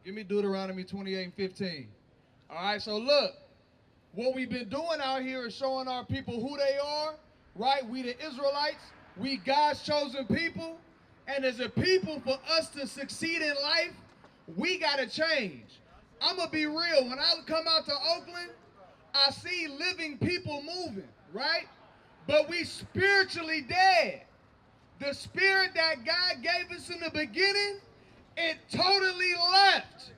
Give me Deuteronomy 28:15. All right, so look, what we've been doing out here is showing our people who they are, right? We the Israelites, we God's chosen people, and as a people, for us to succeed in life, we gotta change. I'm gonna be real. When I come out to Oakland, I see living people moving, right? But we spiritually dead. The spirit that God gave us in the beginning, it totally left.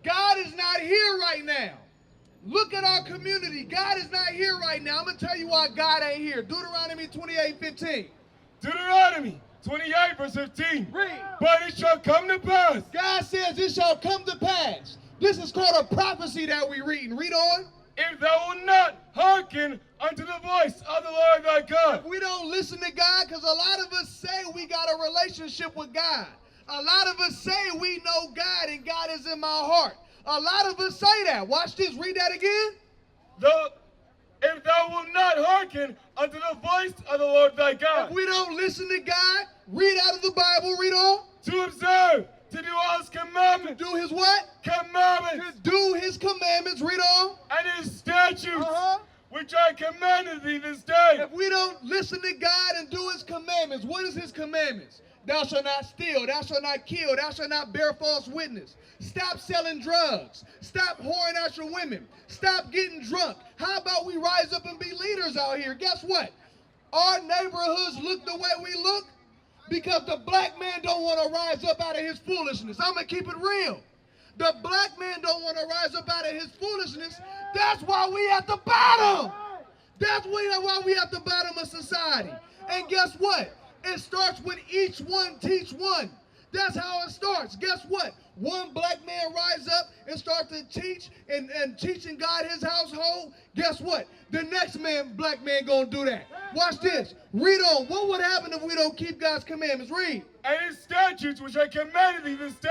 God is not here right now. Look at our community. God is not here right now. I'm going to tell you why God ain't here. Deuteronomy 28:15. Deuteronomy 28 verse 15. Read. But it shall come to pass. God says it shall come to pass. This is called a prophecy that we read. Read on. If thou wilt not hearken unto the voice of the Lord thy God. If we don't listen to God, because a lot of us say we got a relationship with God. A lot of us say we know God and God is in my heart. A lot of us say that. Watch this. Read that again. If thou wilt not hearken unto the voice of the Lord thy God. If we don't listen to God, read out of the Bible. Read on. To observe, to do all his commandments. To do his what? Commandments. To do his commandments. Read on. And his statutes, which I commanded thee this day. If we don't listen to God and do his commandments, what is his commandments? Thou shalt not steal, thou shalt not kill, thou shalt not bear false witness. Stop selling drugs. Stop whoring out your women. Stop getting drunk. How about we rise up and be leaders out here? Guess what? Our neighborhoods look the way we look because the black man don't want to rise up out of his foolishness. I'm going to keep it real. The black man don't want to rise up out of his foolishness. That's why we at the bottom. That's why we at the bottom of society. And guess what? It starts with each one teach one. That's how it starts. Guess what? One black man rise up and start to teach and teaching God his household. Guess what? The next black man gonna do that. Watch this. Read on. What would happen if we don't keep God's commandments? Read. And his statutes which I commanded thee this day.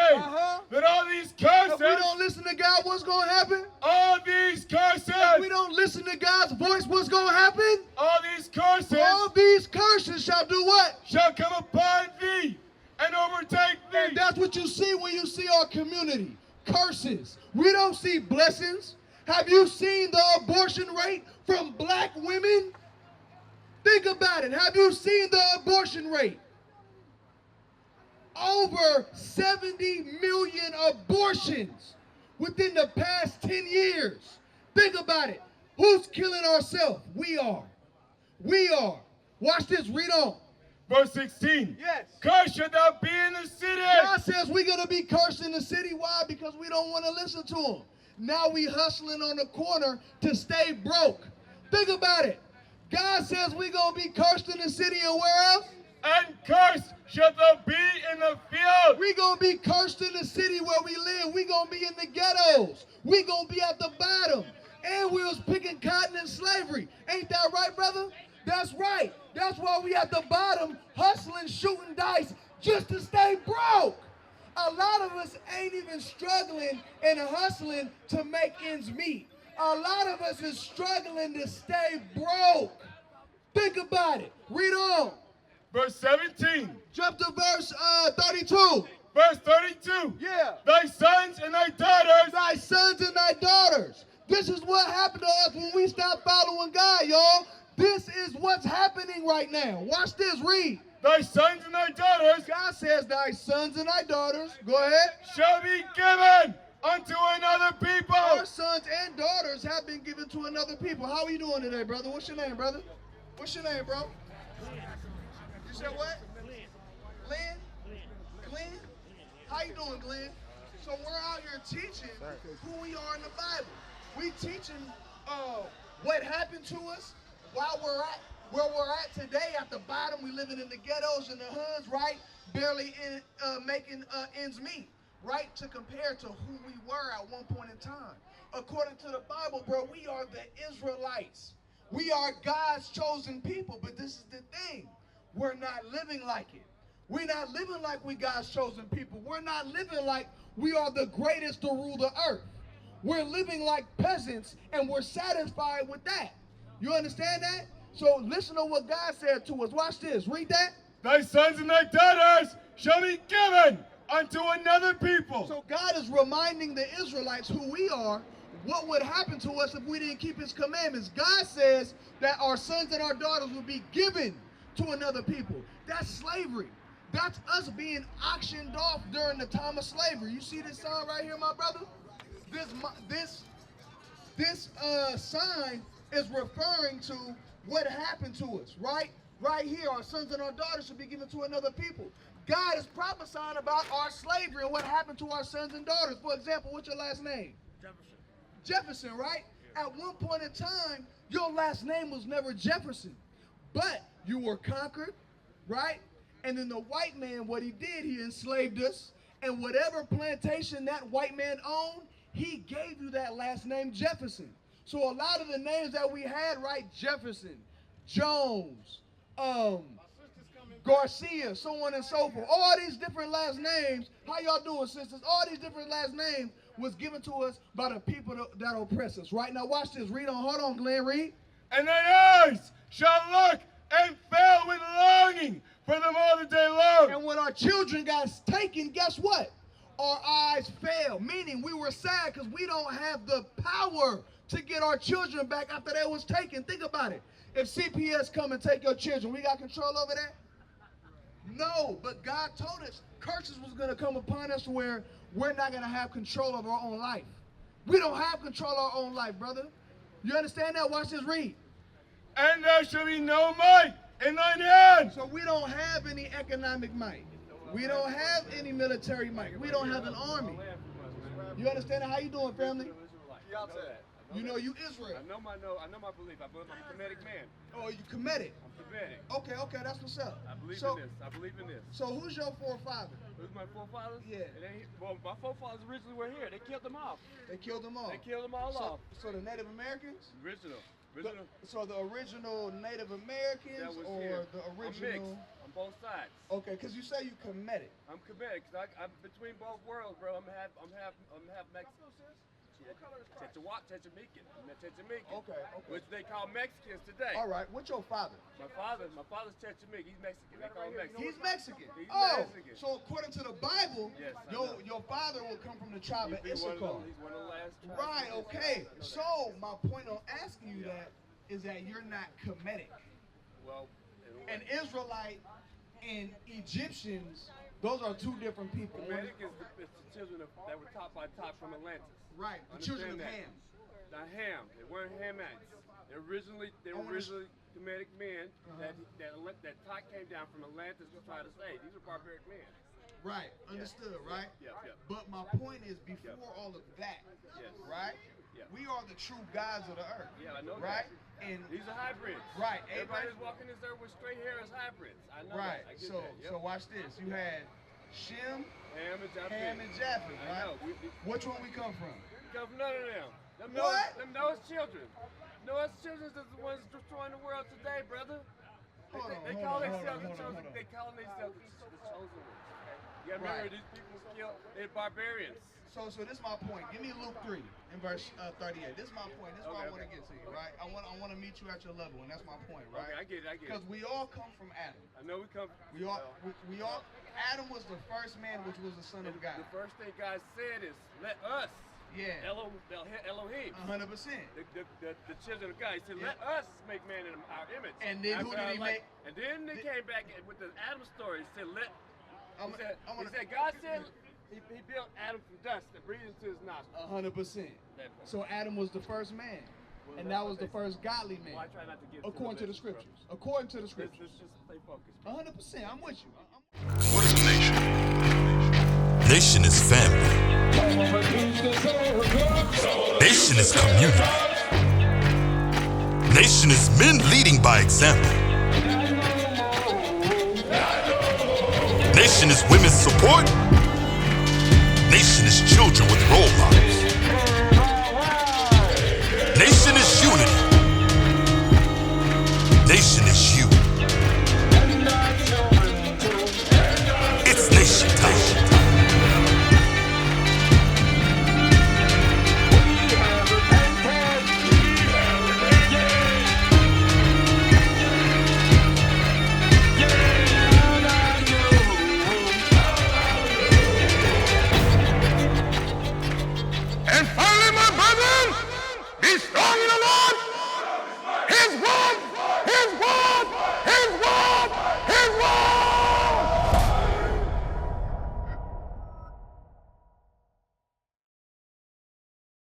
That all these curses. If we don't listen to God, what's gonna happen? All these curses. If we don't listen to God's voice, what's gonna happen? All these curses. All these curses shall do what? Shall come upon thee and overtake thee. And that's what you see when you see our community. Curses. We don't see blessings. Have you seen the abortion rate from black women? Think about it. Have you seen the abortion rate? Over 70 million abortions within the past 10 years. Think about it. Who's killing ourselves? We are. We are. Watch this. Read on. Verse 16. Yes. Cursed shalt thou be in the city. God says we're going to be cursed in the city. Why? Because we don't want to listen to him. Now we hustling on the corner to stay broke. Think about it. God says we're going to be cursed in the city and where else? And cursed shalt thou be in the field. We're going to be cursed in the city where we live. We're going to be in the ghettos. We're going to be at the bottom. And we was picking cotton in slavery. Ain't that right, brother? That's right. That's why we at the bottom hustling, shooting dice just to stay broke. A lot of us ain't even struggling and hustling to make ends meet. A lot of us is struggling to stay broke. Think about it. Read on. Verse 17. Jump to verse 32. Verse 32. Yeah. Thy sons and thy daughters. Thy sons and thy daughters. This is what happened to us when we stopped following God, y'all. This is what's happening right now. Watch this. Read. Thy sons and thy daughters. God says thy sons and thy daughters. Go ahead. Shall be given unto another people. Our sons and daughters have been given to another people. How are you doing today, brother? What's your name, brother? What's your name, bro? You said what? Glenn? Glenn? How you doing, Glenn? So we're out here teaching who we are in the Bible. We teaching what happened to us while we're at where we're at today at the bottom. We living in the ghettos and the hoods, right? Barely making ends meet, right? To compare to who we were at one point in time. According to the Bible, bro, we are the Israelites. We are God's chosen people, but this is the thing. We're not living like it. We're not living like we God's chosen people. We're not living like we are the greatest to rule the earth. We're living like peasants, and we're satisfied with that. You understand that? So listen to what God said to us. Watch this. Read that. Thy sons and thy daughters shall be given unto another people. So God is reminding the Israelites who we are, what would happen to us if we didn't keep his commandments. God says that our sons and our daughters will be given to another people. That's slavery. That's us being auctioned off during the time of slavery. You see this sign right here, my brother? This sign is referring to what happened to us, right? Right here, our sons and our daughters should be given to another people. God is prophesying about our slavery and what happened to our sons and daughters. For example, what's your last name? Jefferson, right? Yeah. At one point in time, your last name was never Jefferson, but you were conquered, right? And then the white man, what he did, he enslaved us, and whatever plantation that white man owned, he gave you that last name, Jefferson. So a lot of the names that we had, right? Jefferson, Jones, Garcia, so on and so forth. All these different last names. How y'all doing, sisters? All these different last names was given to us by the people that oppress us. Right now, watch this. Read on. Hold on, Glenn. Read. And thine eyes shall look and fail with longing for them all the day long. And when our children got taken, guess what? Our eyes failed. Meaning we were sad because we don't have the power to get our children back after they was taken. Think about it. If CPS come and take your children, we got control over that? No, but God told us curses was going to come upon us where we're not going to have control of our own life. We don't have control of our own life, brother. You understand that? Watch this, read. And there shall be no might in thine hand. So we don't have any economic might. We don't have any military might. We don't have an army. You understand that? How you doing, family? You know you Israel. I know my belief. I'm a Kemetic man. Oh, you Kemetic? I'm Kemetic. Okay, that's what's up. I believe in this. So who's your forefather? Who's my forefathers? Yeah. Well, my forefathers originally were here. They killed them off. They killed them all. They killed them all off. So the Native Americans? Original. So the original Native Americans or here. the original? I'm mixed on both sides. Okay, because you say you Kemetic. I'm Kemetic. I'm between both worlds, bro. I'm half Mexican. Techamican. Okay. Which they call Mexicans today. All right. What's your father? My father's Techamic. He's Mexican. They call him Mexican. He's Mexican. Mexican. So according to the Bible, yes, your father will come from the tribe of Issachar. He's one of the last tribes. Right. Okay. So my point on asking you that is that you're not Kemetic. Well, an Israelite and Egyptians, those are two different people. Kemetic is the children that were taught from Atlantis. Right, the children of Ham. Not Ham. They weren't Hamites. They were originally Kemetic men that taught came down from Atlantis to try to save. These are barbaric men. Right, understood, right? Yeah. But my point is, before all of that, right? Yeah. We are the true gods of the earth. Yeah, I know right? that. And these are hybrids. Right. Everybody's walking this earth with straight hair as hybrids. I know right. that. I get so that. Yep. So watch this. You had Shem, Ham and Japheth. Right? I know. Which one we come from? We come from none of them. Them Noah's children. Noah's children are the ones destroying the world today, brother. They call themselves the chosen ones. You gotta remember, these people killed. They're barbarians. So this is my point. Give me Luke 3 in verse 38. This is my point. This is what I want to get to you, right? I want to meet you at your level, and that's my point, right? Okay, I get it. Because we all come from Adam. I know we come. We all. Adam was the first man, which was the son of God. The first thing God said is, "Let us." Yeah. Elohim. 100%. The children of God. He said, "Let us make man in our image." And then who did he make? And then they came back with the Adam story. He said, He said, God said he built Adam from dust and breathed into his nostrils. 100%. So Adam was the first man. And that was the first godly man. Well, I try not to get according to the scriptures. Bro. According to the scriptures. Let's just stay focused. 100%. I'm with you. What is a nation? Nation is family. Nation is community. Nation is men leading by example. Nation is women's support. Nation is children with role models. Nation is unity. Nation is